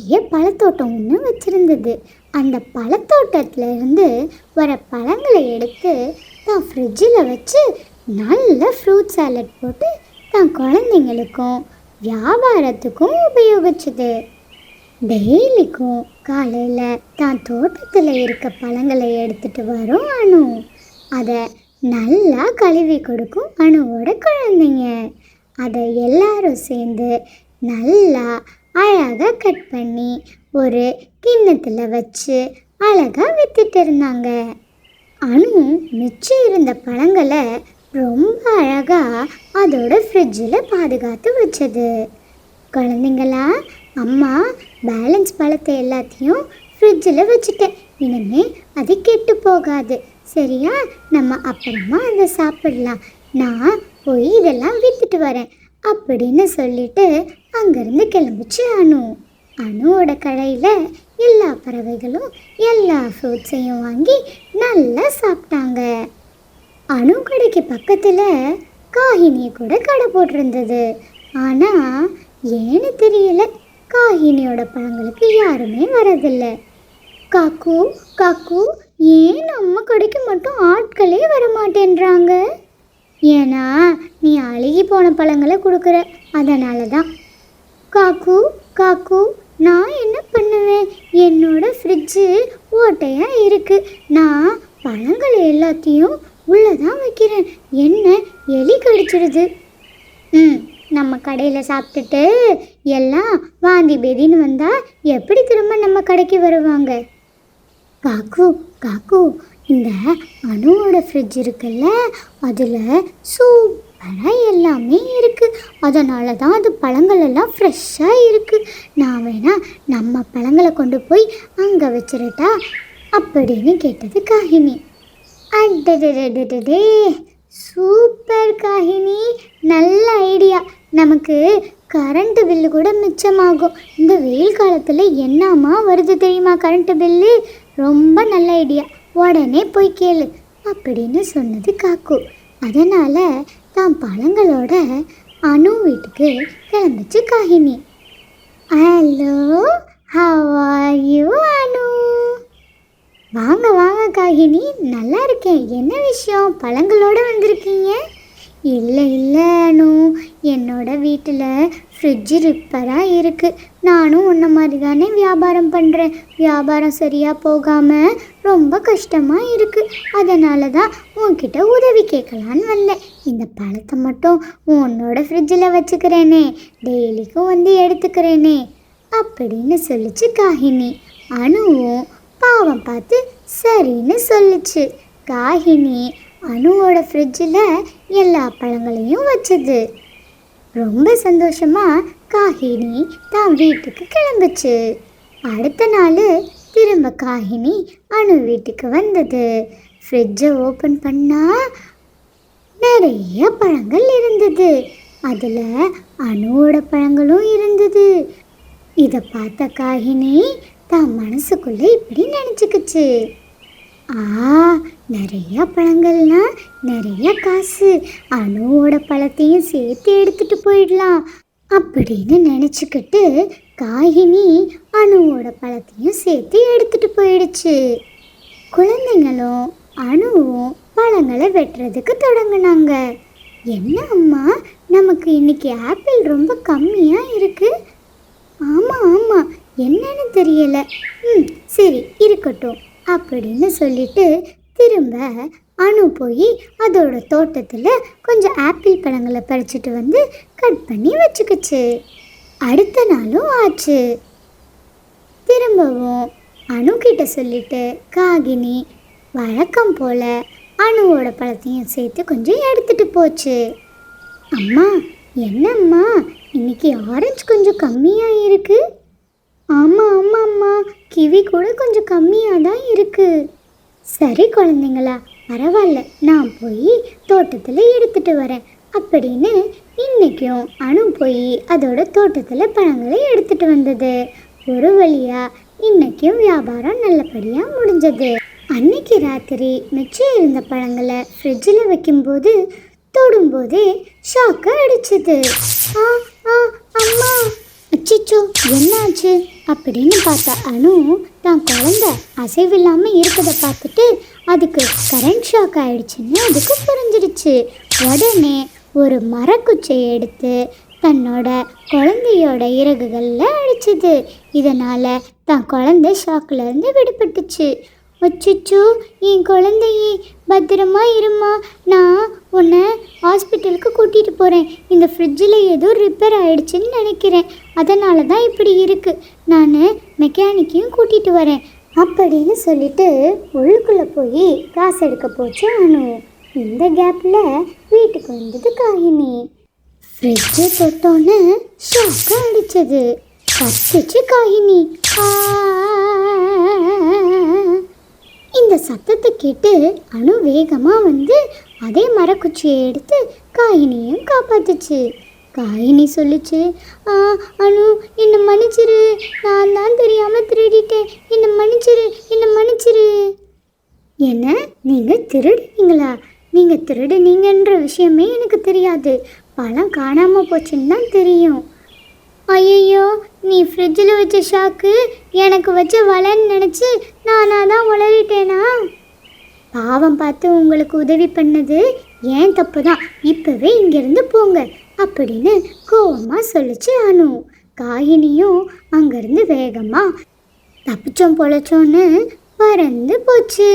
பெரிய பழத்தோட்டம் ஒன்று வச்சுருந்தது. அந்த பழத்தோட்டத்தில் இருந்து வர பழங்களை எடுத்து தான் ஃப்ரிட்ஜில் வச்சு நல்ல ஃப்ரூட் சாலட் போட்டு தான் குழந்தைங்களுக்கும் வியாபாரத்துக்கும் உபயோகிச்சுது. டெய்லிக்கும் காலையில் தான் தோட்டத்தில் இருக்க பழங்களை எடுத்துகிட்டு வரும் அனு. அதை நல்லா கழுவி கொடுக்கும் அனுவோட குழந்தைங்க. அதை எல்லாரும் சேர்ந்து நல்லா அழகாக கட் பண்ணி ஒரு கிண்ணத்தில் வச்சு அழகாக விற்றுட்டு இருந்தாங்க. அனு மிச்சம் இருந்த பழங்களை ரொம்ப அழகாக அதோட ஃப்ரிட்ஜில் பாதுகாத்து வச்சது. குழந்தைங்களா, அம்மா பேலன்ஸ் பழத்தை எல்லாத்தையும் ஃப்ரிட்ஜில் வச்சுட்டேன். இனிமே அது கெட்டு போகாது, சரியா? நம்ம அப்புறமா அதை சாப்பிடலாம். நான் போய் இதெல்லாம் விற்றுட்டு வரேன் அப்படின்னு சொல்லிட்டு அங்கேருந்து கிளம்பிச்சு அனு. அனுவோட கடையில் எல்லா பறவைகளும் எல்லா ஃப்ரூட்ஸையும் வாங்கி நல்லா சாப்பிட்டாங்க. அனு கடைக்கு பக்கத்தில் காகினியை கூட கடை போட்டிருந்தது. ஆனால் ஏன்னு தெரியல, காகினியோட பழங்களுக்கு யாருமே வரதில்லை. காக்கு காக்கு, ஏன் நம்ம கடைக்கு மட்டும் ஆட்களே வர மாட்டேன்றாங்க? ஏன்னா நீ அழுகி போன பழங்களை கொடுக்குற, அதனால தான். காக்கு காக்கு, நான் என்ன பண்ணுவேன்? என்னோட ஃப்ரிட்ஜு ஓட்டையாக இருக்குது. நான் பழங்களை எல்லாத்தையும் உள்ளே தான் வைக்கிறேன், என்ன எலி கடிச்சிடுது. நம்ம கடையில் சாப்பிட்டுட்டு எல்லாம் வாந்தி பேதின்னு வந்தால் எப்படி திரும்ப நம்ம கடைக்கு வருவாங்க? காக்கு காக்கு, இந்த அனுவோட ஃப்ரிட்ஜ் இருக்குல்ல, அதில் சூப்பராக எல்லாமே இருக்குது. அதனால தான் அது பழங்கள் எல்லாம் ஃப்ரெஷ்ஷாக இருக்குது. நான் வேணா நம்ம பழங்களை கொண்டு போய் அங்கே வச்சிடட்டா அப்படின்னு கேட்டது காகினி. அடடே, சூப்பர் காகினி, நல்ல ஐடியா. நமக்கு கரண்ட்டு பில்லு கூட மிச்சமாகும். இந்த வெயில் காலத்தில் என்னம்மா வருது தெரியுமா கரண்ட்டு பில்லு? ரொம்ப நல்ல ஐடியா, உடனே போய் கேளு அப்படின்னு சொன்னது காக்கு. அதனால் தான் பழங்களோட அனு வீட்டுக்கு கிளம்பிச்சு காகினி. ஹலோ, ஹவ் ஆர் யூ அனு? வாங்க வாங்க காகினி, நல்லா இருக்கேன். என்ன விஷயம், பழங்களோடு வந்திருக்கீங்க? இல்லை அனு, என்னோட வீட்டில் ஃப்ரிட்ஜு ரிப்பராக இருக்குது. நானும் உன்ன மாதிரி தானே வியாபாரம் பண்ணுறேன். வியாபாரம் சரியாக போகாமல் ரொம்ப கஷ்டமாக இருக்குது. அதனால தான் உன்கிட்ட உதவி கேட்கலான்னு வந்தேன். இந்த பழத்தை மட்டும் உன்னோட ஃப்ரிட்ஜில் வச்சுக்கிறேனே, டெய்லிக்கும் வந்து எடுத்துக்கிறேனே அப்படின்னு சொல்லிச்சு காகினி. அனுவும் பாவம் பார்த்து சரின்னு சொல்லிச்சு. காகினி அனுவோட ஃப்ரிட்ஜில் எல்லா பழங்களையும் வச்சுது. ரொம்ப சந்தோஷமாக காகினி தான் வீட்டுக்கு கிளம்புச்சு. அடுத்த நாள் திரும்ப காகினி அனு வீட்டுக்கு வந்தது. ஃப்ரிட்ஜை ஓப்பன் பண்ணால் நிறைய பழங்கள் இருந்தது. அதில் அனுவோட பழங்களும் இருந்தது. இதை பார்த்த காகினி தான் மனசுக்குள்ளே இப்படி நினச்சிக்கிச்சு, நிறைய பழங்கள்னா நிறைய காசு, அனுவோட பழத்தையும் சேர்த்து எடுத்துகிட்டு போயிடலாம் அப்படின்னு நினச்சிக்கிட்டு காகினி அனுவோட பழத்தையும் சேர்த்து எடுத்துகிட்டு போயிடுச்சு. குழந்தைங்களும் அனுவும் பழங்களை வெட்டுறதுக்கு தொடங்கினாங்க. என்ன அம்மா, நமக்கு இன்னைக்கு ஆப்பிள் ரொம்ப கம்மியாக இருக்குது. ஆமாம், என்னன்னு தெரியல. சரி இருக்கட்டும் அப்படின்னு சொல்லிட்டு திரும்ப அனு போய் அதோட தோட்டத்தில் கொஞ்சம் ஆப்பிள் பழங்களை பறிச்சுட்டு வந்து கட் பண்ணி வச்சுக்கிச்சு. அடுத்த நாளும் ஆச்சு. திரும்பவும் அனு கிட்ட சொல்லிட்டு காகினி வழக்கம் போல அனுவோட பழத்தையும் சேர்த்து கொஞ்சம் எடுத்துட்டு போச்சு. அம்மா, என்னம்மா இன்னைக்கு ஆரஞ்சு கொஞ்சம் கம்மியாக இருக்கு? ஆமாம் அம்மா, கிவி கூட கொஞ்சம் கம்மியாக தான் இருக்குது. சரி குழந்தைங்களா, பரவாயில்ல, நான் போய் தோட்டத்தில் எடுத்துகிட்டு வரேன் அப்படின்னு இன்றைக்கும் அனு போய் அதோட தோட்டத்தில் பழங்களை எடுத்துகிட்டு வந்தது. ஒரு வழியாக இன்றைக்கும் வியாபாரம் நல்லபடியாக முடிஞ்சது. அன்னைக்கு ராத்திரி மிச்சம் இருந்த பழங்களை ஃப்ரிட்ஜில் வைக்கும்போது தொடும்போதே ஷாக்கை அடிச்சது. அம்மா, அச்சிச்சோ, அச்சச்சோ என்னாச்சு அப்படின்னு பார்த்தா அனு தான் குழந்தை அசைவில்லாமல் இருக்கதை பார்த்துட்டு அதுக்கு கரண்ட் ஷாக் ஆயிடுச்சுன்னு அதுக்கு புரிஞ்சிடுச்சு. உடனே ஒரு மரக்குச்சியை எடுத்து தன்னோட குழந்தையோட இறகுகளில் அடிச்சுது. இதனால் தான் குழந்தை ஷாக்லேருந்து விடுபட்டுச்சு. அச்சச்சோ என் குழந்தையே பத்திரமா இருமா, நான் உன்னை ஹாஸ்பிட்டலுக்கு கூட்டிகிட்டு போகிறேன். இந்த ஃப்ரிட்ஜில் ஏதோ ரிப்பேர் ஆகிடுச்சின்னு நினைக்கிறேன், அதனால தான் இப்படி இருக்குது. நான் மெக்கானிக்கையும் கூட்டிகிட்டு வரேன் அப்படின்னு சொல்லிட்டு உள்ளுக்குள்ளே போய் காசு எடுக்க போச்சு அனு. இந்த கேப்பில் வீட்டுக்கு வந்தது காகினி. ஃப்ரிட்ஜை தொட்டோன்னு ஷாக்கு அடித்தது. கத்துச்சு காகினி. இந்த சத்தத்தை கேட்டு அனு வேகமாக வந்து அதே மரக்குச்சியை எடுத்து காயினியும் காப்பாத்துச்சு. காயினி சொல்லிச்சு, அனு என்னை மன்னிச்சிரு, நான் தான் தெரியாமல் திருடிட்டேன், என்னை மன்னிச்சிரு. என்ன நீங்கள் திருடுனீங்களா? நீங்கள் திருடுனீங்கன்ற விஷயமே எனக்கு தெரியாது, பழம் காணாமல் போச்சுன்னு தான் தெரியும். ஐயோ, நீ ஃப்ரிட்ஜில் வச்ச ஷாக்கு எனக்கு வச்ச வலைன்னு நினச்சி நானாக தான் உளறிட்டேனா? பாவம் பார்த்து உங்களுக்கு உதவி பண்ணது ஏன் தப்பு தான், இப்போவே இங்கேருந்து போங்க அப்படின்னு கோவமாக சொல்லிச்சு அனு. காகினியும் அங்கேருந்து வேகமாக தப்பிச்சோம் பொழைச்சோன்னு பறந்து போச்சு.